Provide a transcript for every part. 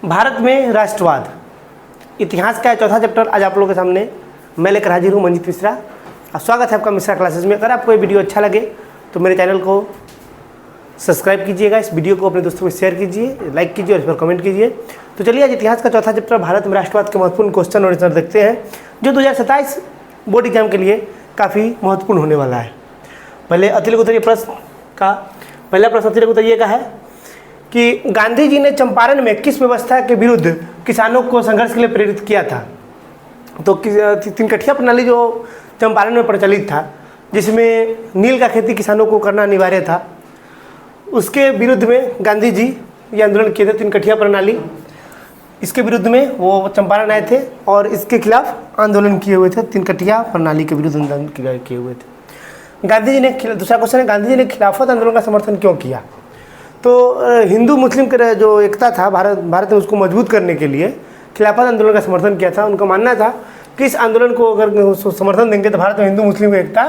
भारत में राष्ट्रवाद इतिहास का चौथा चैप्टर आज आप लोगों के सामने मैं लेकर हाजिर हूँ, मंजीत मिश्रा। स्वागत है आपका मिश्रा क्लासेस में। अगर आपको ये वीडियो अच्छा लगे तो मेरे चैनल को सब्सक्राइब कीजिएगा, इस वीडियो को अपने दोस्तों में शेयर कीजिए, लाइक कीजिए और इस पर कमेंट कीजिए। तो चलिए आज इतिहास का चौथा चैप्टर भारत में राष्ट्रवाद के महत्वपूर्ण क्वेश्चन और आंसर देखते हैं, जो 2027 बोर्ड एग्जाम के लिए काफ़ी महत्वपूर्ण होने वाला है। पहले अतिरिक्त उत्तरीय प्रश्न का पहला प्रश्न अतिरिक्त उत्तरीय का है कि गांधी जी ने चंपारण में किस व्यवस्था के विरुद्ध किसानों को संघर्ष के लिए प्रेरित किया था। तो तिनकठिया प्रणाली जो चंपारण में प्रचलित था, जिसमें नील का खेती किसानों को करना अनिवार्य था, उसके विरुद्ध में गांधी जी ये आंदोलन किए थे। तिनकठिया प्रणाली, इसके विरुद्ध में वो चंपारण आए थे और इसके खिलाफ आंदोलन किए हुए थे। तिनकठिया प्रणाली के विरुद्ध आंदोलन किए हुए थे गांधी जी ने। दूसरा क्वेश्चन है, गांधी जी ने खिलाफत आंदोलन का समर्थन क्यों किया। तो हिंदू मुस्लिम का जो एकता था भारत में, उसको मजबूत करने के लिए खिलाफत आंदोलन का समर्थन किया था। उनका मानना था कि इस आंदोलन को अगर समर्थन देंगे तो भारत में हिंदू मुस्लिम की एकता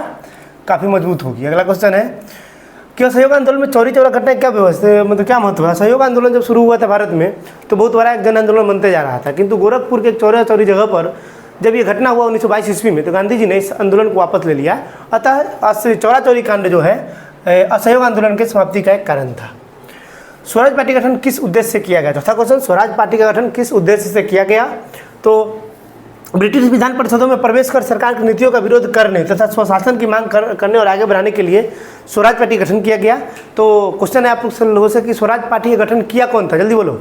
काफ़ी मजबूत होगी। अगला क्वेश्चन है कि असहयोग आंदोलन में चौरी चौरा घटना क्या व्यवस्था, मतलब क्या महत्व है। असहयोग आंदोलन जब शुरू हुआ था भारत में तो बहुत बड़ा एक जन आंदोलन बनते जा रहा था, किंतु गोरखपुर के एक चौरी जगह पर जब ये घटना हुआ 1922 ईस्वी में, तो गांधी जी ने इस आंदोलन को वापस ले लिया। अतः चौरी कांड जो है असहयोग आंदोलन के समाप्ति का एक कारण था। स्वराज पार्टी का गठन किस उद्देश्य से किया गया। चौथा क्वेश्चन, स्वराज पार्टी का गठन किस उद्देश्य से किया गया। तो ब्रिटिश विधान परिषदों में प्रवेश कर सरकार की नीतियों का विरोध करने तथा स्वशासन की मांग करने और आगे बढ़ाने के लिए स्वराज पार्टी का गठन किया गया। तो क्वेश्चन है आप लोगों से कि स्वराज पार्टी का गठन किया कौन था, जल्दी बोलो।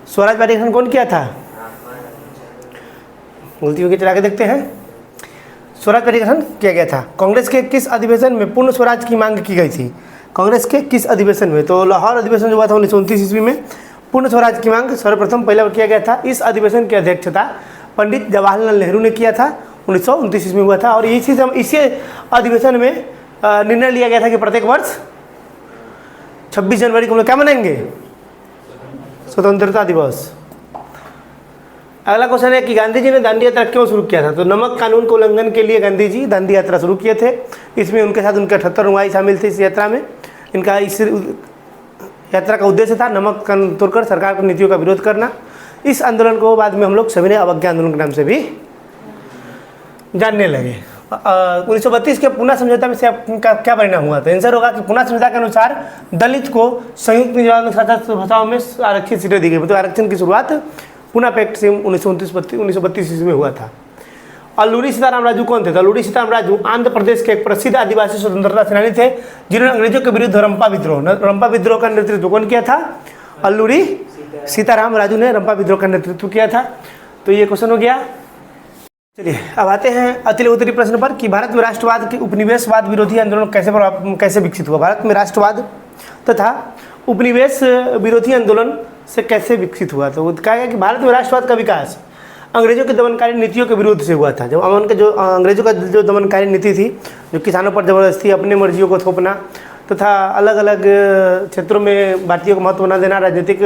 स्वराज पार्टी का गठन कौन किया था, गलती होगी चला के देखते हैं। स्वराज पार्टी का गठन किया गया था। कांग्रेस के किस अधिवेशन में पूर्ण स्वराज की मांग की गई थी। कांग्रेस के किस अधिवेशन में। तो लाहौर अधिवेशन जो हुआ था 1929 ईस्वी में पूर्ण स्वराज की मांग सर्वप्रथम पहले किया गया था। इस अधिवेशन की अध्यक्षता पंडित जवाहरलाल नेहरू ने किया था, 1929 ईस्वी में हुआ था। और इसी अधिवेशन में निर्णय लिया गया था कि प्रत्येक वर्ष 26 जनवरी को हम लोग क्या मनाएंगे, स्वतंत्रता दिवस। अगला क्वेश्चन है कि गांधी जी ने दांडी यात्रा क्यों शुरू किया था। तो नमक कानून के उल्लंघन के लिए गांधी जी दांडी यात्रा शुरू किए थे। इसमें उनके साथ उनके 78 अनुयायी शामिल थे इस यात्रा में। इनका इस यात्रा का उद्देश्य था नमक कानून तोड़कर सरकार की नीतियों का विरोध करना। इस आंदोलन को बाद में हम लोग सविनय अवज्ञा आंदोलन के नाम से भी जानने लगे। 1932 के पुणे समझौता में से आपका क्या परिणाम हुआ। तो आंसर होगा कि पुणे समझौता के अनुसार दलित को संयुक्त निजात भाषाओं में आरक्षित सीटें दी गई। तो आरक्षण की शुरुआत पुणे पैक्ट से 1932 ईस्वी में हुआ था। अल्लूरी सीताराम राजू कौन थे। तो अल्लूरी सीताराम राजू आंध्र प्रदेश के एक प्रसिद्ध आदिवासी स्वतंत्रता सेनानी थे, जिन्होंने अंग्रेजों के विरुद्ध रंपा विद्रोह का नेतृत्व कौन किया था। अल्लूरी सीताराम राजू ने रंपा विद्रोह का नेतृत्व किया था। तो ये क्वेश्चन हो गया। चलिए अब आते हैं अतिरिक्त उत्तरीय प्रश्न पर कि भारत में राष्ट्रवाद के उपनिवेशवाद विरोधी आंदोलन कैसे विकसित हुआ। भारत में राष्ट्रवाद तथा उपनिवेश विरोधी आंदोलन से कैसे विकसित हुआ। तो कहा गया कि भारत में राष्ट्रवाद का विकास अंग्रेजों की दमनकारी नीतियों के विरोध से हुआ था। जब अंग्रेजों का जो दमनकारी नीति थी, जो किसानों पर जबरदस्ती अपने मर्जियों को थोपना तथा अलग अलग क्षेत्रों में भारतीयों को महत्व न देना, राजनीतिक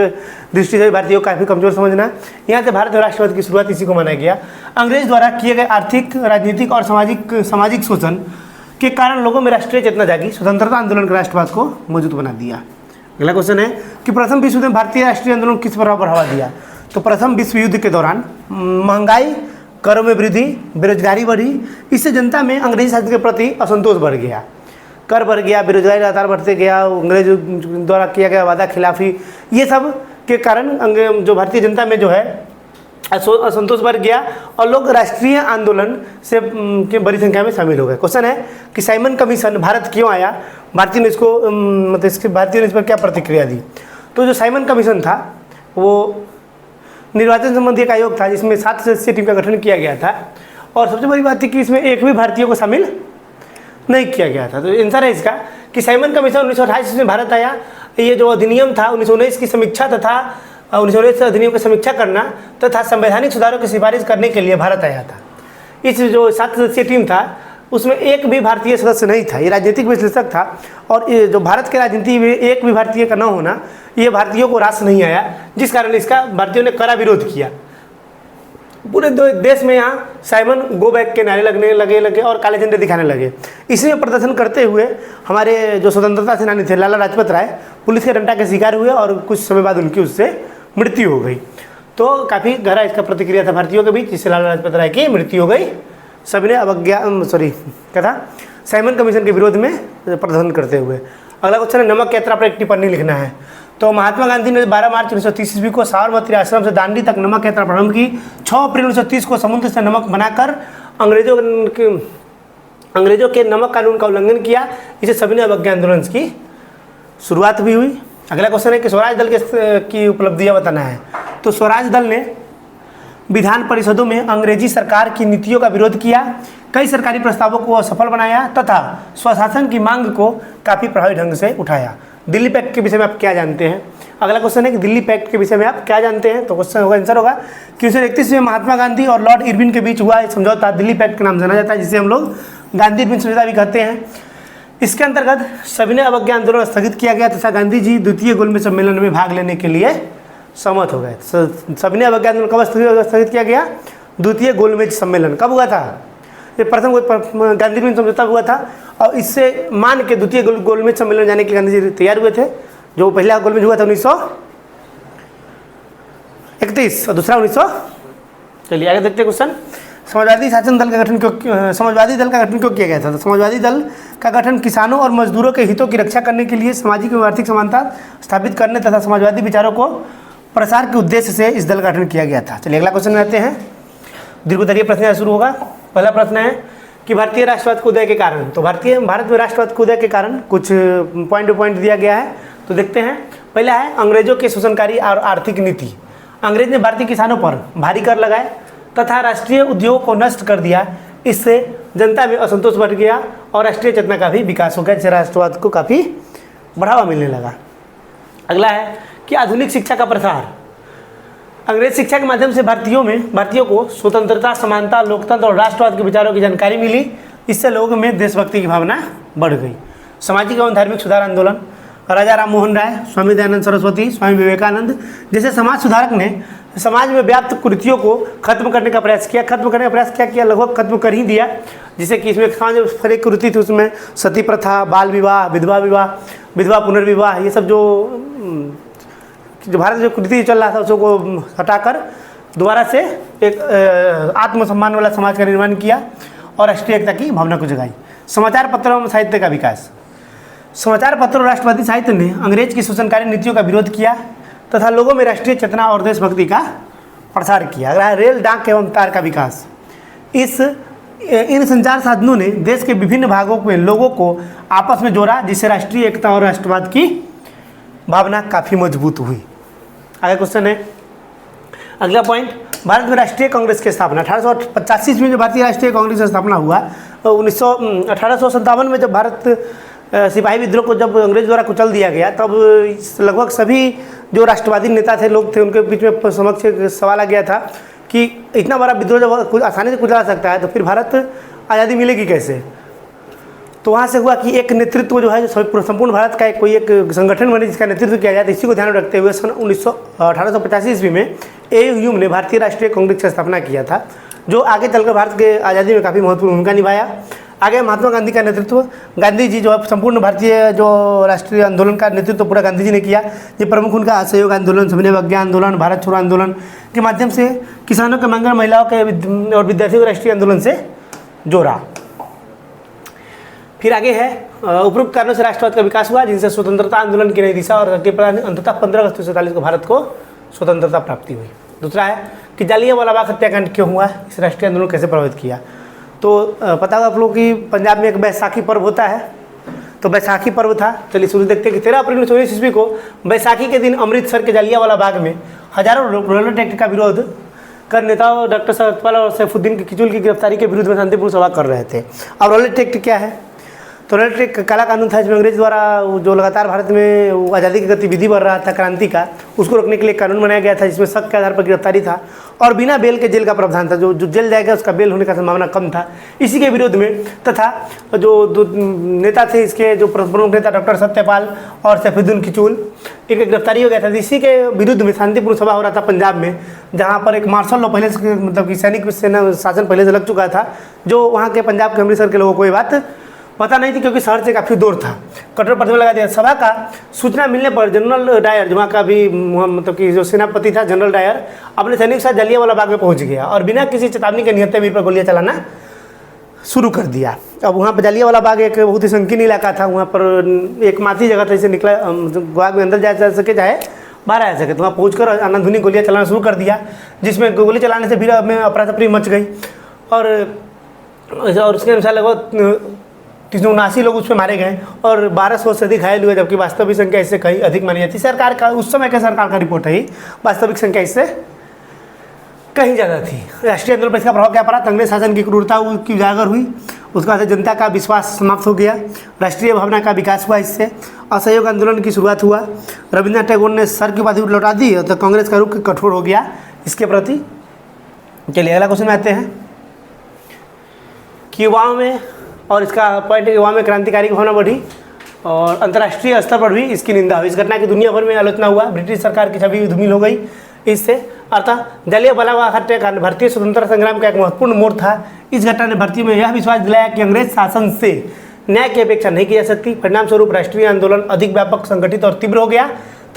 दृष्टि से भारतीयों को काफ़ी कमजोर समझना, यहाँ से भारत में राष्ट्रवाद की शुरुआत इसी को माना गया। अंग्रेज द्वारा किए गए आर्थिक, राजनीतिक और सामाजिक शोषण के कारण लोगों में राष्ट्रीय चेतना जागी, स्वतंत्रता आंदोलन के राष्ट्रवाद को मजबूत बना दिया। अगला क्वेश्चन है कि प्रथम विश्व युद्ध में भारतीय राष्ट्रीय आंदोलन किस प्रकार बढ़ावा दिया। तो प्रथम विश्व युद्ध के दौरान महंगाई, करों में वृद्धि, बेरोजगारी बढ़ी, इससे जनता में अंग्रेजी शासन के प्रति असंतोष बढ़ गया। कर बढ़ गया, बेरोजगारी लगातार बढ़ते गया, अंग्रेज द्वारा किया गया वादा खिलाफी, ये सब के कारण जो भारतीय जनता में जो है असंतोष बढ़ गया और लोग राष्ट्रीय आंदोलन से के बड़ी संख्या में शामिल हो गए। क्वेश्चन है कि साइमन कमीशन भारत क्यों आया। भारतीय ने इस पर क्या प्रतिक्रिया दी। तो जो साइमन कमीशन था वो निर्वाचन संबंधी एक आयोग था, जिसमें 7 सदस्यीय टीम का गठन किया गया था। और सबसे बड़ी बात थी कि इसमें एक भी भारतीय को शामिल नहीं किया गया था। तो आंसर है इसका कि साइमन कमीशन 1928 में भारत आया। ये जो अधिनियम था 1919 की समीक्षा तथा 1919 अधिनियम की समीक्षा करना तथा संवैधानिक सुधारों की सिफारिश करने के लिए भारत आया था। इस जो 7 सदस्यीय टीम था उसमें एक भी भारतीय सदस्य नहीं था। ये राजनीतिक विश्लेषक था और ये जो भारत के राजनीति में एक भी भारतीय का न होना, ये भारतीयों को रास नहीं आया, जिस कारण इसका भारतीयों ने कड़ा विरोध किया। पूरे देश में यहाँ साइमन गो बैक के नारे लगने लगे और काले झंडे दिखाने लगे। इसी में प्रदर्शन करते हुए हमारे जो स्वतंत्रता सेनानी थे लाला लाजपत राय पुलिस के डंडा के शिकार हुए और कुछ समय बाद उनकी उससे मृत्यु हो गई। तो काफ़ी गहरा इसका प्रतिक्रिया था भारतीयों के बीच, जिससे लाला लाजपत राय की मृत्यु हो गई। सभी ने क्या था, साइमन कमीशन के विरोध में प्रदर्शन करते हुए। अगला क्वेश्चन है, नमक यात्रा पर एक टिप्पणी लिखना है। तो महात्मा गांधी ने 12 मार्च 1930 ईस्वी को साबरमती आश्रम से दांडी तक नमक यात्रा प्रारंभ की। 6 अप्रैल 1930 को समुद्र से नमक बनाकर अंग्रेजों के नमक कानून का उल्लंघन किया। इसे सविनय अवज्ञा आंदोलन की शुरुआत भी हुई। अगला क्वेश्चन है कि स्वराज दल की उपलब्धियां बताना है। तो स्वराज दल ने विधान परिषदों में अंग्रेजी सरकार की नीतियों का विरोध किया, कई सरकारी प्रस्तावों को सफल बनाया तथा स्वशासन की मांग को काफ़ी प्रभावी ढंग से उठाया। दिल्ली पैक्ट के विषय में आप क्या जानते हैं? अगला क्वेश्चन है कि दिल्ली पैक्ट के विषय में आप क्या जानते हैं? तो क्वेश्चन होगा, आंसर होगा कि 1931 में महात्मा गांधी और लॉर्ड इरविन के बीच हुआ एक समझौता दिल्ली पैक्ट के नाम जाना जाता है, जिसे हम लोग गांधी इरविन समझौता भी कहते हैं। इसके अंतर्गत सविनय अवज्ञा आंदोलन स्थगित किया गया तथा गांधी जी द्वितीय गोलमेज सम्मेलन में भाग लेने के लिए सहमत हो गए। सविनय अवज्ञा आंदोलन कब स्थगित किया गया? द्वितीय गोलमेज सम्मेलन कब हुआ था? ये प्रथम गांधी इरविन समझौता हुआ था, और इससे मान के द्वितीय गोलमेज सम्मेलन जाने के लिए गांधी जी तैयार हुए थे। जो पहला गोलमेज हुआ था 1931 और दूसरा 1900। चलिए आगे देखते हैं क्वेश्चन। समाजवादी दल का गठन क्यों किया गया था? तो समाजवादी दल का गठन किसानों और मजदूरों के हितों की रक्षा करने के लिए, सामाजिक एवं आर्थिक समानता स्थापित करने तथा समाजवादी विचारों को प्रसार के उद्देश्य से इस दल का गठन किया गया था। चलिए अगला क्वेश्चन में आते हैं। दीर्घोत्तरीय प्रश्न शुरू होगा। पहला प्रश्न है कि भारतीय राष्ट्रवाद के उदय के कारण। तो भारत में राष्ट्रवाद के उदय के कारण कुछ पॉइंट टू पॉइंट दिया गया है, तो देखते हैं। पहला है अंग्रेजों के शोषणकारी और आर्थिक नीति। अंग्रेज ने भारतीय किसानों पर भारी कर लगाए तथा राष्ट्रीय उद्योगों को नष्ट कर दिया। इससे जनता में असंतोष बढ़ गया और राष्ट्रीय चेतना का भी विकास हो गया, जिससे राष्ट्रवाद को काफ़ी बढ़ावा मिलने लगा। अगला है कि आधुनिक शिक्षा का प्रसार। अंग्रेज शिक्षा के माध्यम से भारतीयों को स्वतंत्रता, समानता, लोकतंत्र और राष्ट्रवाद के विचारों की जानकारी मिली। इससे लोगों में देशभक्ति की भावना बढ़ गई। सामाजिक एवं धार्मिक सुधार आंदोलन। राजा राम मोहन राय, स्वामी दयानंद सरस्वती, स्वामी विवेकानंद जैसे समाज सुधारक ने समाज में व्याप्त कुरीतियों को खत्म करने का प्रयास किया। क्या किया? लगभग खत्म कर ही दिया। जिससे कि इसमें समाज में एक कुरीति थी, उसमें सती प्रथा, बाल विवाह, विधवा पुनर्विवाह, ये सब जो भारत में जो कुरीति चल रहा था उसको हटाकर दोबारा से एक आत्मसम्मान वाला समाज का निर्माण किया और राष्ट्रीय एकता की भावना को जगाई। समाचार पत्रों में साहित्य का विकास। समाचार पत्रों और राष्ट्रवादी साहित्य ने अंग्रेज की शोषणकारी नीतियों का विरोध किया तथा लोगों में राष्ट्रीय चेतना और देशभक्ति का प्रसार किया। अगला है रेल, डाक एवं तार का विकास। इन संचार साधनों ने देश के विभिन्न भागों में लोगों को आपस में जोड़ा, जिससे राष्ट्रीय एकता और राष्ट्रवाद की भावना काफ़ी मजबूत हुई। आगे क्वेश्चन है, अगला पॉइंट, भारत में राष्ट्रीय कांग्रेस की स्थापना। 1885 में जो भारतीय राष्ट्रीय कांग्रेस की स्थापना हुआ, 1857 में जब भारत सिपाही विद्रोह को जब अंग्रेज द्वारा कुचल दिया गया, तब लगभग सभी जो राष्ट्रवादी नेता थे, लोग थे, उनके बीच में समक्ष सवाल आ गया था कि इतना बड़ा विद्रोह जब कुछ आसानी से कुचला सकता है तो फिर भारत आज़ादी मिलेगी कैसे। तो वहाँ से हुआ कि एक नेतृत्व जो है, जो संपूर्ण भारत का कोई एक संगठन बने जिसका नेतृत्व किया जाए। इसी को ध्यान में रखते हुए सन 1885 ईस्वी में ए.यू. ह्यूम ने भारतीय राष्ट्रीय कांग्रेस की स्थापना किया था, जो आगे चलकर भारत के आज़ादी में काफ़ी महत्वपूर्ण भूमिका निभाया। आगे महात्मा गांधी का नेतृत्व, गांधी जी जो है संपूर्ण भारतीय जो राष्ट्रीय आंदोलन का नेतृत्व पूरा गांधी जी ने किया। ये प्रमुख उनका असहयोग आंदोलन, सविनय अवज्ञा आंदोलन, भारत छोड़ो आंदोलन के माध्यम से किसानों के मंगल, महिलाओं के और विद्यार्थियों के राष्ट्रीय आंदोलन से जोड़ा। फिर आगे है उपरोक्त कारणों से राष्ट्रवाद का विकास हुआ, जिनसे स्वतंत्रता आंदोलन की नई दिशा और अंततः 15 अगस्त 1947 को भारत को स्वतंत्रता प्राप्ति हुई। दूसरा है कि जालियांवाला बाग हत्याकांड क्यों हुआ, इस राष्ट्रीय आंदोलन को कैसे प्रभावित किया। तो पता होगा आप लोग कि पंजाब में एक बैसाखी पर्व होता है, तो बैसाखी पर्व था। चलिए शुरू देखते हैं कि 13 अप्रैल 1919 ईस्वी को बैसाखी के दिन अमृतसर के जालियांवाला बाग में हजारों रॉयलेट एक्ट का विरोध कर नेताओं डॉक्टर सतपाल और सैफुद्दीन किचुल की गिरफ्तारी के विरुद्ध में शांतिपूर्ण सभा कर रहे थे। अब रॉयलेट एक्ट क्या है? तो रॉयलेट एक्ट काला कानून था, जिसमें अंग्रेज द्वारा जो लगातार भारत में आज़ादी की गतिविधि बढ़ रहा था, क्रांति का, उसको रोकने के लिए कानून बनाया गया था, जिसमें शक के आधार पर गिरफ्तारी था और बिना बेल के जेल का प्रावधान था। जो जेल जाएगा उसका बेल होने का संभावना कम था। इसी के विरोध में तथा जो नेता थे इसके, जो प्रमुख नेता डॉक्टर सत्यपाल और सैफुद्दीन किचुल, इनकी गिरफ्तारी हो गया था। इसी के विरुद्ध में शांतिपूर्ण सभा हो रहा था पंजाब में, जहाँ पर एक मार्शल लॉ पहले से, मतलब कि सैनिक सेना शासन पहले से लग चुका था, जो वहाँ के पंजाब के अमृतसर के लोगों को ये बात पता नहीं थी क्योंकि शहर से काफ़ी दूर था। कठोर प्रतिबंध लगा दिया। सभा का सूचना मिलने पर जनरल डायर, वहाँ का भी मतलब कि जो सेनापति था जनरल डायर, अपने सैनिक के साथ जलियांवाला बाग में पहुँच गया और बिना किसी चेतावनी के निहत्थे वीर पर गोलियाँ चलाना शुरू कर दिया। अब वहाँ पर जलियांवाला बाग एक बहुत ही संकीर्ण इलाका था, वहाँ पर एक माती जगह था, जिसे निकला बाग में अंदर जा सके चाहे बाहर आ सके, तो वहाँ पहुँच कर अनाधुनी गोलियाँ चलाना शुरू कर दिया, जिसमें गोली चलाने से भीड़ में अफरा-तफरी मच गई और उसके अनुसार लगभग 379 लोग उसमें मारे गए और 1200 से अधिक घायल हुए, जबकि वास्तविक संख्या इससे कहीं अधिक मानी जाती है। सरकार का उस समय का सरकार का रिपोर्ट है, वास्तविक संख्या इससे कहीं ज़्यादा थी। राष्ट्रीय आंदोलन पर इसका प्रभाव क्या पड़ा? अंग्रेज शासन की क्रूरता की उजागर हुई, उसके बाद जनता का विश्वास समाप्त हो गया, राष्ट्रीय भावना का विकास हुआ, इससे असहयोग आंदोलन की शुरुआत हुआ। रविन्द्रनाथ टैगोर ने सर की उपाधि लौटा दी तो कांग्रेस का रुख कठोर हो गया इसके प्रति। चलिए अगला क्वेश्चन में आते हैं कि युवाओं में, और इसका पॉइंट है, युवाओं में क्रांतिकारी की भावना बढ़ी और अंतर्राष्ट्रीय स्तर पर भी इसकी निंदा हुई। इस घटना की दुनिया भर में आलोचना हुआ, ब्रिटिश सरकार की छवि धूमिल हो गई इससे। अर्थात जलियांवाला बाग हत्याकांड भारतीय स्वतंत्रता संग्राम का एक महत्वपूर्ण मोड़ था। इस घटना ने भारतीयों में यह विश्वास दिलाया कि अंग्रेज शासन से न्याय की अपेक्षा नहीं की जा सकती। परिणाम स्वरूप राष्ट्रीय आंदोलन अधिक व्यापक, संगठित और तीव्र हो गया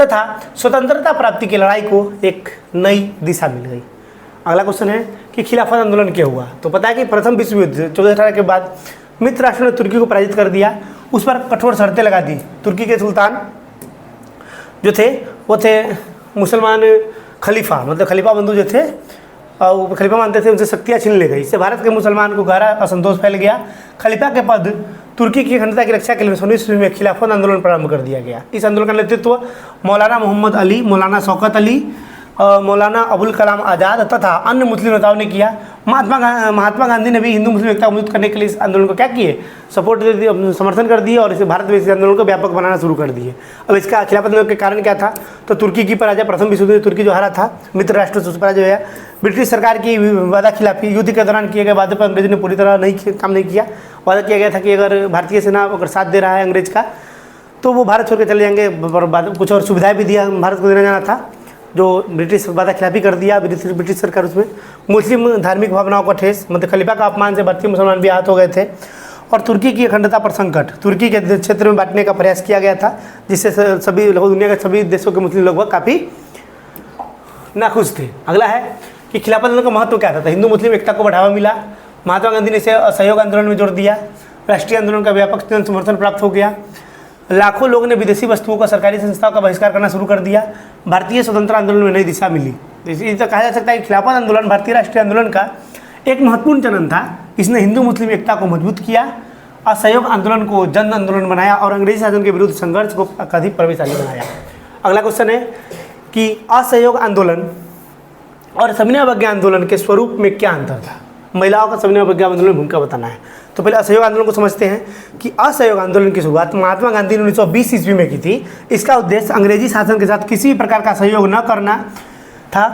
तथा स्वतंत्रता प्राप्ति की लड़ाई को एक नई दिशा मिल गई। अगला क्वेश्चन है कि खिलाफत आंदोलन क्या हुआ? तो पता है कि प्रथम विश्व युद्ध 1418 के बाद मित्र राष्ट्रों ने तुर्की को पराजित कर दिया, उस पर कठोर शर्तें लगा दी। तुर्की के सुल्तान जो थे वो थे मुसलमान खलीफा, मतलब खलीफा बंधु जो थे वो खलीफा मानते थे, उनसे शक्तियाँ छीन ले गई। इससे भारत के मुसलमान को गहरा असंतोष फैल गया। खलीफा के पद तुर्की की अखंडता की रक्षा के लिए 19वीं ईस्वी में खिलाफत आंदोलन प्रारंभ कर दिया गया। इस आंदोलन का नेतृत्व मौलाना मोहम्मद अली, मौलाना शौकत अली, मौलाना अबुल कलाम आज़ाद तथा अन्य मुस्लिम नेताओं ने किया। महात्मा गांधी ने भी हिंदू मुस्लिम एकता को मजबूत करने के लिए इस आंदोलन को क्या किए? सपोर्ट दे दिए, समर्थन कर दिए और इसे भारत में इस आंदोलन को व्यापक बनाना शुरू कर दिए। अब इसका खिलाफत आंदोलन के कारण क्या था? तो तुर्की की पराजय, प्रथम विश्व युद्ध तुर्की जो हारा था, मित्र राष्ट्र से पराजय हुआ। ब्रिटिश सरकार की वादा खिलाफी, युद्ध के दौरान किए गए वादे पर अंग्रेजों ने पूरी तरह काम नहीं किया। वादा किया गया था कि अगर भारतीय सेना अगर साथ दे रहा है अंग्रेज का तो वो भारत छोड़ के चले जाएंगे, कुछ और सुविधाएँ भी दिया भारत को देना जाना था, जो ब्रिटिश वादा खिलाफी कर दिया ब्रिटिश सरकार। उसमें मुस्लिम धार्मिक भावनाओं का ठेस, मतलब खलीफा का अपमान से भारतीय मुसलमान भी आहत हो गए थे और तुर्की की अखंडता पर संकट, तुर्की के क्षेत्र में बांटने का प्रयास किया गया था, जिससे सभी लगभग दुनिया के सभी देशों के मुस्लिम लोग काफ़ी नाखुश थे। अगला है कि खिलाफत आंदोलन का महत्व क्या था? तो हिंदू मुस्लिम एकता को बढ़ावा मिला। महात्मा गांधी ने इसे असहयोग आंदोलन में जोड़ दिया। राष्ट्रीय आंदोलन का व्यापक जन समर्थन प्राप्त हो गया। लाखों लोगों ने विदेशी वस्तुओं का, सरकारी संस्थाओं का बहिष्कार करना शुरू कर दिया। भारतीय स्वतंत्रता आंदोलन में नई दिशा मिली। इसी तरह कहा जा सकता है कि खिलाफत आंदोलन भारतीय राष्ट्रीय आंदोलन का एक महत्वपूर्ण चरण था। इसने हिंदू मुस्लिम एकता को मजबूत किया, असहयोग आंदोलन को जन आंदोलन बनाया और अंग्रेजी शासन के विरुद्ध संघर्ष को अधिक प्रभावशाली बनाया। अगला क्वेश्चन है कि असहयोग आंदोलन और सविनय अवज्ञा आंदोलन के स्वरूप में क्या अंतर था? महिलाओं का सविनय अवज्ञा आंदोलन में भूमिका बताना है। तो पहले असहयोग आंदोलन को समझते हैं कि असहयोग आंदोलन की शुरुआत महात्मा गांधी ने 1920 ईस्वी में की थी। इसका उद्देश्य अंग्रेजी शासन के साथ किसी भी प्रकार का सहयोग न करना था।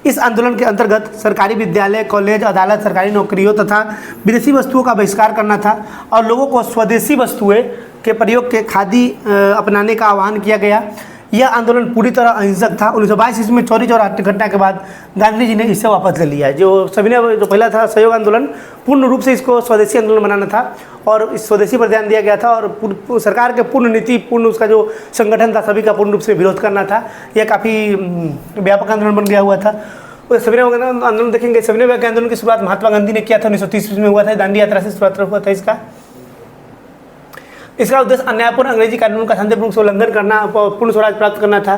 इस आंदोलन के अंतर्गत सरकारी विद्यालय, कॉलेज, अदालत, सरकारी नौकरियों तथा विदेशी वस्तुओं का बहिष्कार करना था और लोगों को स्वदेशी वस्तुएं के प्रयोग के खादी अपनाने का आह्वान किया गया। यह आंदोलन पूरी तरह अहिंसक था। 1922 ईस्वी में चौरी चौरा घटना के बाद गांधी जी ने इसे वापस ले लिया। जो पहला था सहयोग आंदोलन, पूर्ण रूप से इसको स्वदेशी आंदोलन बनाना था और इस स्वदेशी पर ध्यान दिया गया था और सरकार के पूर्ण नीति, पूर्ण उसका जो संगठन था सभी का पूर्ण रूप से विरोध करना था। यह काफ़ी व्यापक आंदोलन बन गया हुआ था। सविनय अवज्ञा आंदोलन देखेंगे। सविनय अवज्ञा आंदोलन की शुरुआत महात्मा गांधी ने किया था, 1930 ईस्वी में हुआ था। दांडी यात्रा से शुरुआत हुआ था इसका उद्देश्य अन्यायपूर्ण अंग्रेजी कानून का शांतिपूर्ण से उल्लंघन करना, पूर्ण स्वराज प्राप्त करना था।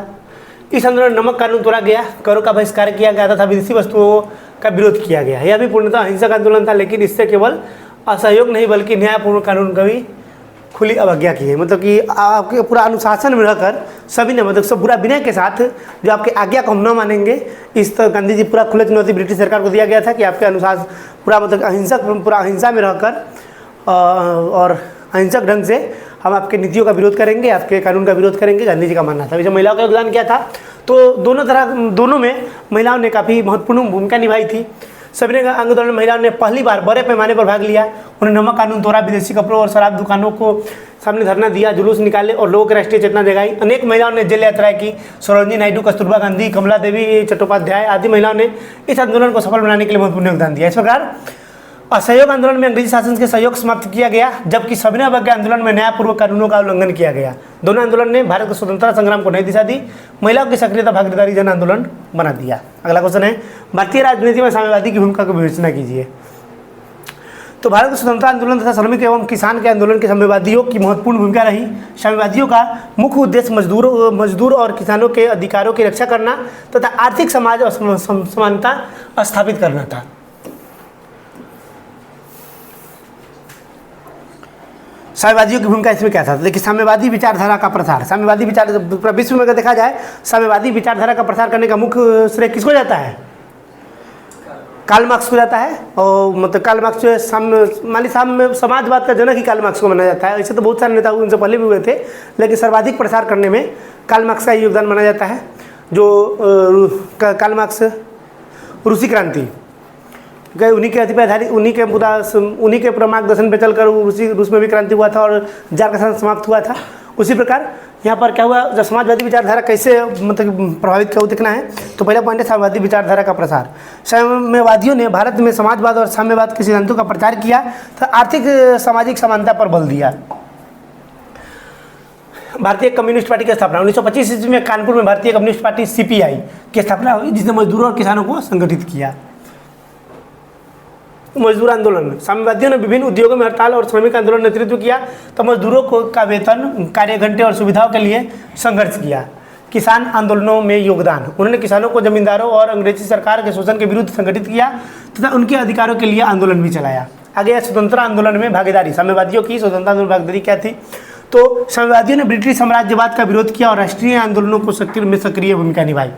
इस आंदोलन में नमक कानून तोड़ा गया, करों का बहिष्कार किया गया तथा विदेशी वस्तुओं का विरोध किया गया। यह भी पूर्णतः अहिंसक आंदोलन था, लेकिन इससे केवल असहयोग नहीं बल्कि न्यायपूर्ण कानून का भी खुली अवज्ञा की है। मतलब कि आपके पूरा अनुशासन में रहकर सभी ने, मतलब सब पूरा विनय के साथ, जो आपकी आज्ञा को हम न मानेंगे, इस तरह गांधी जी पूरा खुला चुनौती ब्रिटिश सरकार को दिया गया था कि आपके अनुशासन पूरा, मतलब अहिंसक, पूरा अहिंसा में रहकर और अहिंसक ढंग से हम आपके नीतियों का विरोध करेंगे, आपके कानून का विरोध करेंगे, गांधी जी का मानना था। वैसे महिलाओं का योगदान क्या था? तो दोनों में महिलाओं ने काफ़ी महत्वपूर्ण भूमिका निभाई थी। सविनय आंदोलन में महिलाओं ने पहली बार बड़े पैमाने पर भाग लिया। उन्होंने नमक कानून तोड़ा, विदेशी कपड़ों और शराब दुकानों को सामने धरना दिया, जुलूस निकाले और लोगों की राष्ट्रीय चेतना जगाई। अनेक महिलाओं ने जेल यात्राएं की। सरोजिनी नायडू, कस्तूरबा गांधी, कमला देवी चट्टोपाध्याय आदि महिलाओं ने इस आंदोलन को सफल बनाने के लिए महत्वपूर्ण योगदान दिया। इस प्रकार असहयोग आंदोलन में अंग्रेजी शासन के सहयोग समाप्त किया गया, जबकि सविनय अवज्ञा आंदोलन में न्यायपूर्वक कानूनों का उल्लंघन किया गया। दोनों आंदोलन ने भारत के स्वतंत्रता संग्राम को नई दिशा दी, महिलाओं की सक्रियता भागीदारी जन आंदोलन बना दिया। अगला क्वेश्चन है, भारतीय राजनीति में साम्यवादी की भूमिका की विवेचना कीजिए। तो भारत के स्वतंत्रता आंदोलन तथा श्रमिक एवं किसान के आंदोलन के साम्यवादियों की महत्वपूर्ण भूमिका रही। साम्यवादियों का मुख्य उद्देश्य मजदूर और किसानों के अधिकारों की रक्षा करना तथा आर्थिक समाज और समानता स्थापित करना था। साम्यवादियों की भूमिका इसमें क्या था? देखिए, साम्यवादी विचारधारा का प्रसार, साम्यवादी विचार विश्व में अगर देखा जाए, साम्यवादी विचारधारा का प्रसार करने का मुख्य श्रेय किसको जाता है? कार्ल मार्क्स को जाता है। और मतलब कार्ल मार्क्स जो है समाजवाद का जनक ही कार्ल मार्क्स को माना जाता है। ऐसे तो बहुत सारे नेता उनसे पहले भी हुए थे, लेकिन सर्वाधिक प्रसार करने में कार्ल मार्क्स का योगदान माना जाता है। जो कार्ल मार्क्स रूसी क्रांति गए, उन्हीं के अधिपति आधारित, उन्हीं के पूरा मार्गदर्शन पे चलकर रूस में भी क्रांति हुआ था और जार का शासन समाप्त हुआ था। उसी प्रकार यहाँ पर क्या हुआ, जब समाजवादी विचारधारा कैसे मतलब प्रभावित किया देखना है, तो पहला पॉइंट है साम्यवादी विचारधारा का प्रसार। साम्यवादियों ने भारत में समाजवाद और साम्यवाद के सिद्धांतों का प्रचार किया तो आर्थिक सामाजिक समानता पर बल दिया। भारतीय कम्युनिस्ट पार्टी की स्थापना 1925 ईस्वी में कानपुर में भारतीय कम्युनिस्ट पार्टी CPI की स्थापना हुई, जिसने मजदूरों और किसानों को संगठित किया। मजदूर आंदोलन, साम्यवादियों ने विभिन्न उद्योगों में हड़ताल और श्रमिक आंदोलन नेतृत्व किया, तो मजदूरों को का वेतन, कार्य घंटे और सुविधाओं के लिए संघर्ष किया। किसान आंदोलनों में योगदान, उन्होंने किसानों को जमींदारों और अंग्रेजी सरकार के शोषण के विरुद्ध संगठित किया तथा उनके अधिकारों के लिए आंदोलन भी चलाया। आगे स्वतंत्रता आंदोलन में भागीदारी, साम्यवादियों की स्वतंत्रता आंदोलन में भागीदारी क्या थी? तो साम्यवादियों ने ब्रिटिश साम्राज्यवाद का विरोध किया और राष्ट्रीय आंदोलनों को सक्रिय भूमिका निभाई।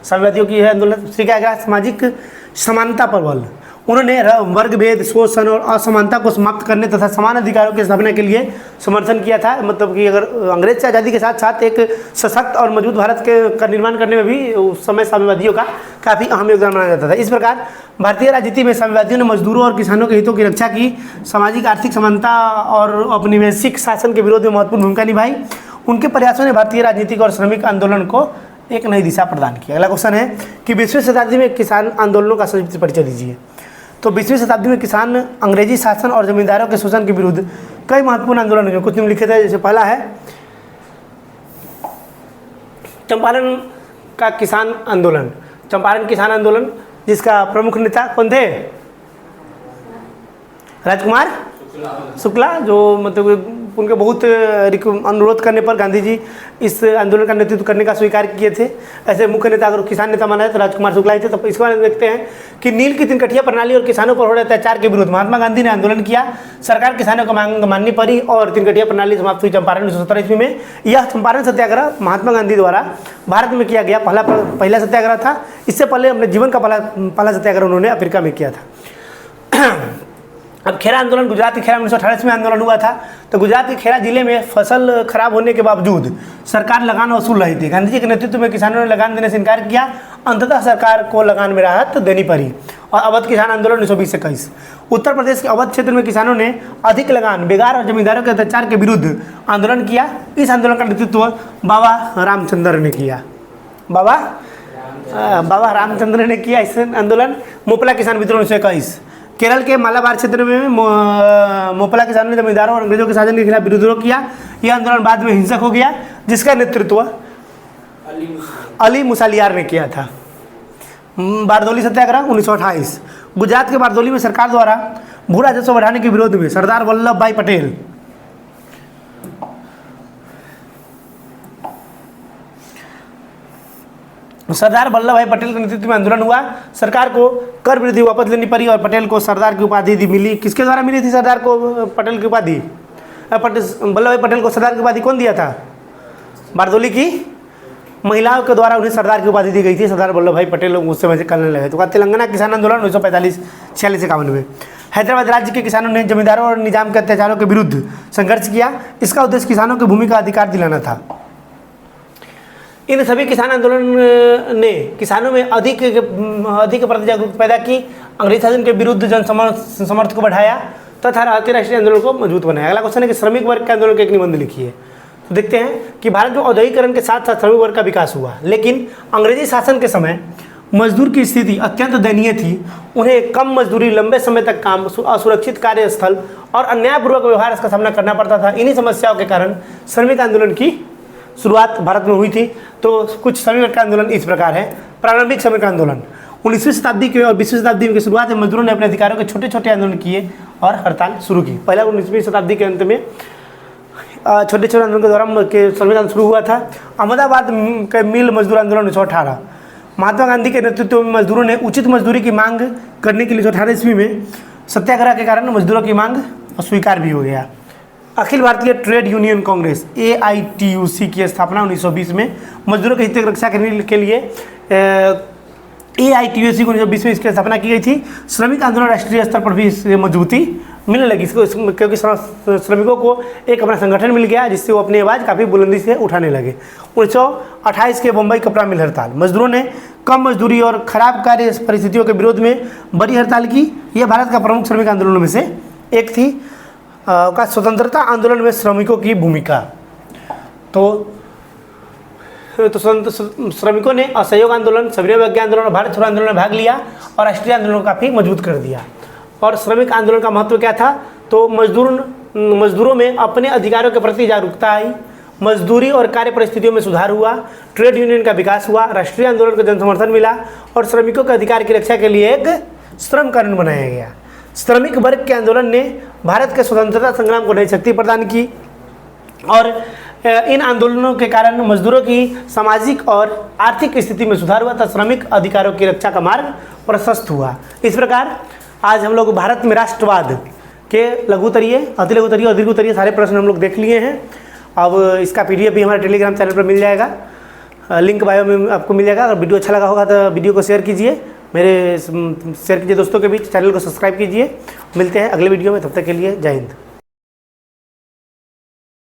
साम्यवादियों की यह आंदोलन से क्या गया? सामाजिक समानता पर बल, उन्होंने वर्ग भेद, शोषण और असमानता को समाप्त करने तथा समान अधिकारों की स्थापना के लिए समर्थन किया था। मतलब कि अगर अंग्रेज से आज़ादी के साथ साथ एक सशक्त और मजबूत भारत का निर्माण करने में भी उस समय साम्यवादियों का काफ़ी अहम योगदान माना जाता था। इस प्रकार भारतीय राजनीति में साम्यवादियों ने मजदूरों और किसानों के हितों की रक्षा की, सामाजिक आर्थिक समानता और औपनिवेशिक शासन के विरोध में महत्वपूर्ण भूमिका निभाई। उनके प्रयासों ने भारतीय राजनीतिक और श्रमिक आंदोलन को एक नई दिशा प्रदान की। अगला क्वेश्चन है कि 20वीं शताब्दी में किसान आंदोलनों का संक्षिप्त परिचय दीजिए। तो 20वीं शताब्दी में किसान अंग्रेजी शासन और जमींदारों के शोषण के विरुद्ध कई महत्वपूर्ण आंदोलन हुए। कुछ निम्नलिखित है, जैसे पहला है चंपारण का किसान आंदोलन। चंपारण किसान आंदोलन जिसका प्रमुख नेता कौन थे? राजकुमार शुक्ला, जो मतलब उनके बहुत अनुरोध करने पर गांधी जी इस आंदोलन का नेतृत्व करने का स्वीकार किए थे। ऐसे मुख्य नेता अगर किसान नेता माना है तो राजकुमार शुक्ला ही थे। तो इसके बाद देखते हैं कि नील की 3 कठिया प्रणाली और किसानों पर हो रहे अत्याचार के विरुद्ध महात्मा गांधी ने आंदोलन किया। सरकार किसानों को मांग माननी पड़ी और 3 कठिया प्रणाली समाप्त हुई चंपारण 1917 ईस्वी में। यह चंपारण सत्याग्रह महात्मा गांधी द्वारा भारत में किया गया पहला सत्याग्रह था। इससे पहले अपने जीवन का पहला सत्याग्रह उन्होंने अफ्रीका में किया था। अब खेरा आंदोलन, गुजरात के खेरा 1928 में आंदोलन हुआ था। तो गुजरात के खेरा जिले में फसल खराब होने के बावजूद सरकार लगान वसूल रही थी। गांधी जी के नेतृत्व में किसानों ने लगान देने से इनकार किया। अंततः सरकार को लगान में राहत देनी पड़ी। और अवध किसान आंदोलन 1920-21, उत्तर प्रदेश के अवध क्षेत्र में किसानों ने अधिक लगान, बेगार और जमींदारों के अत्याचार के विरुद्ध आंदोलन किया। इस आंदोलन का नेतृत्व बाबा रामचंद्र ने किया। बाबा रामचंद्र ने किया इस आंदोलन। मोपला किसान विद्रोह 1921, केरल के मालाबार क्षेत्र में मोपला किसानों ने जमींदारों और अंग्रेजों के शासन के खिलाफ विद्रोह किया। यह आंदोलन बाद में हिंसक हो गया, जिसका नेतृत्व अली मुसालियार ने किया था। बारदौली सत्याग्रह 1928, गुजरात के बारदौली में सरकार द्वारा भू राजस्व बढ़ाने के विरोध में सरदार वल्लभ भाई पटेल के नेतृत्व में आंदोलन हुआ। सरकार को कर वृद्धि वापस लेनी पड़ी और पटेल को सरदार की उपाधि मिली। किसके द्वारा मिली थी सरदार को पटेल की उपाधि? वल्लभ भाई पटेल को सरदार की उपाधि कौन दिया था? बारदौली की महिलाओं के द्वारा उन्हें सरदार की उपाधि दी गई थी। सरदार वल्लभ भाई पटेल उस समय से करने लगे। तो तेलंगाना किसान आंदोलन 1945-46-51 में हैदराबाद राज्य के किसानों ने जमींदारों और निजाम के अत्याचारों के विरुद्ध संघर्ष किया। इसका उद्देश्य किसानों की भूमि का अधिकार दिलाना था। इन सभी किसान आंदोलन ने किसानों में अधिक प्रति जागरूकता पैदा की, अंग्रेज शासन के विरुद्ध जन समर्थ को बढ़ाया तथा भारतीय राष्ट्रीय आंदोलन को मजबूत बनाया। अगला क्वेश्चन है कि श्रमिक वर्ग के आंदोलन का एक निबंध लिखिए। तो देखते हैं कि भारत में औद्योगिकरण के साथ साथ श्रमिक वर्ग का विकास हुआ, लेकिन अंग्रेजी शासन के समय मजदूर की स्थिति अत्यंत दयनीय थी। उन्हें कम मजदूरी, लंबे समय तक काम, असुरक्षित कार्यस्थल और अन्यायपूर्वक व्यवहार का सामना करना पड़ता था। इन्हीं समस्याओं के कारण श्रमिक आंदोलन की शुरुआत भारत में हुई थी। तो कुछ श्रमिक आंदोलन इस प्रकार है। प्रारंभिक श्रमिक आंदोलन 19वीं शताब्दी के और 20वीं शताब्दी की शुरुआत में मजदूरों ने अपने अधिकारों के छोटे छोटे आंदोलन किए और हड़ताल शुरू की। पहला 19वीं शताब्दी के अंत में छोटे छोटे आंदोलन के दौरान के श्रमिक आंदोलन शुरू हुआ था। अहमदाबाद के मिल मजदूर आंदोलन 1918, महात्मा गांधी के नेतृत्व में मजदूरों ने उचित मजदूरी की मांग करने के लिए 1918 ईस्वी में सत्याग्रह के कारण मजदूरों की मांग अस्वीकार भी हो गया। Akhil Bharatiya trade union Congress AITUC की स्थापना 1920 में मजदूरों के हित की रक्षा करने के लिए AITUC को 1920 में इसकी स्थापना की गई थी। श्रमिक आंदोलन राष्ट्रीय स्तर पर भी इससे मजबूती मिलने लगी क्योंकि श्रमिकों को एक अपना संगठन मिल गया जिससे वो अपनी आवाज़ काफ़ी बुलंदी से उठाने लगे। 1928 के बम्बई कपड़ा मिल हड़ताल, मजदूरों ने कम मजदूरी और खराब कार्य परिस्थितियों के विरोध में बड़ी हड़ताल की। यह भारत का प्रमुख श्रमिक आंदोलनों में से एक थी। का स्वतंत्रता आंदोलन में श्रमिकों की भूमिका, तो श्रमिकों ने असहयोग आंदोलन, सविनय अवज्ञा आंदोलन और भारत छोड़ो आंदोलन में भाग लिया और राष्ट्रीय आंदोलन को काफ़ी मजबूत कर दिया। और श्रमिक आंदोलन का महत्व क्या था? तो मजदूरों में अपने अधिकारों के प्रति जागरूकता आई, मजदूरी और कार्य परिस्थितियों में सुधार हुआ, ट्रेड यूनियन का विकास हुआ, राष्ट्रीय आंदोलन को जन समर्थन मिला और श्रमिकों के अधिकार की रक्षा के लिए एक श्रम कानून बनाया गया। श्रमिक वर्ग के आंदोलन ने भारत के स्वतंत्रता संग्राम को नई शक्ति प्रदान की और इन आंदोलनों के कारण मजदूरों की सामाजिक और आर्थिक स्थिति में सुधार हुआ तथा श्रमिक अधिकारों की रक्षा का मार्ग प्रशस्त हुआ। इस प्रकार आज हम लोग भारत में राष्ट्रवाद के लघुतरीय, अतिलघुतरीय और दीर्घोत्तरीय सारे प्रश्न हम लोग देख लिए हैं। अब इसका PDF भी हमारे टेलीग्राम चैनल पर मिल जाएगा, लिंक बायो में आपको मिल जाएगा। अगर वीडियो अच्छा लगा होगा तो वीडियो को शेयर कीजिए, मेरे शेयर कीजिए दोस्तों के बीच, चैनल को सब्सक्राइब कीजिए। मिलते हैं अगले वीडियो में, तब तक के लिए जय हिंद।